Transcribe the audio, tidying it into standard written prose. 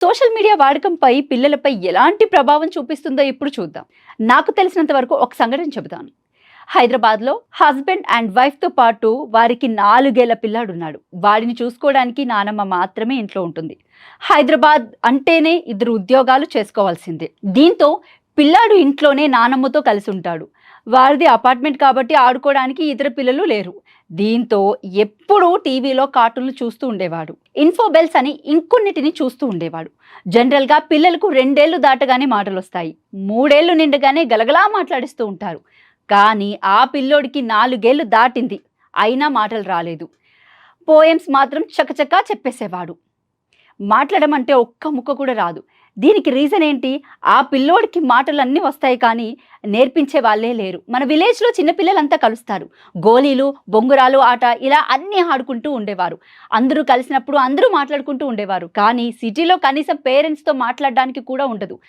Social media వాడకంపై పిల్లలపై ఎలాంటి ప్రభావం చూపిస్తుందో ఇప్పుడు చూద్దాం. నాకు తెలిసినంత వరకు ఒక సంఘటన చెబుతాను. హైదరాబాద్లో హస్బెండ్ అండ్ వైఫ్తో పాటు వారికి 4 ఏళ్ల పిల్లాడున్నాడు. వాడిని చూసుకోవడానికి నానమ్మ మాత్రమే ఇంట్లో ఉంటుంది. హైదరాబాద్ అంటేనే ఇద్దరు ఉద్యోగాలు చేసుకోవాల్సిందే. దీంతో పిల్లాడు ఇంట్లోనే నానమ్మతో కలిసి ఉంటాడు. వారిది అపార్ట్మెంట్ కాబట్టి ఆడుకోవడానికి ఇద్దరు పిల్లలు లేరు. దీంతో ఎప్పుడూ టీవీలో కార్టూన్లు చూస్తూ ఉండేవాడు. ఇన్ఫోబెల్స్ అని ఇంకొన్నిటిని చూస్తూ ఉండేవాడు. జనరల్గా పిల్లలకు 2 ఏళ్లు దాటగానే మాటలు వస్తాయి. 3 ఏళ్లు నిండగానే గలగలా మాట్లాడిస్తూ ఉంటారు. కానీ ఆ పిల్లోడికి 4 ఏళ్లు దాటింది, అయినా మాటలు రాలేదు. పోయమ్స్ మాత్రం చకచకా చెప్పేసేవాడు. మాట్లాడమంటే ఒక్క ముక్క కూడా రాదు. దీనికి రీజన్ ఏంటి? ఆ పిల్లోడికి మాటలన్నీ వస్తాయి కానీ నేర్పించే వాళ్ళే లేరు. మన విలేజ్లో చిన్నపిల్లలంతా కలుస్తారు. గోళీలు, బొంగురాలు ఆట ఇలా అన్నీ ఆడుకుంటూ ఉండేవారు. అందరూ కలిసినప్పుడు అందరూ మాట్లాడుకుంటూ ఉండేవారు. కానీ సిటీలో కనీసం పేరెంట్స్తో మాట్లాడడానికి కూడా ఉండదు.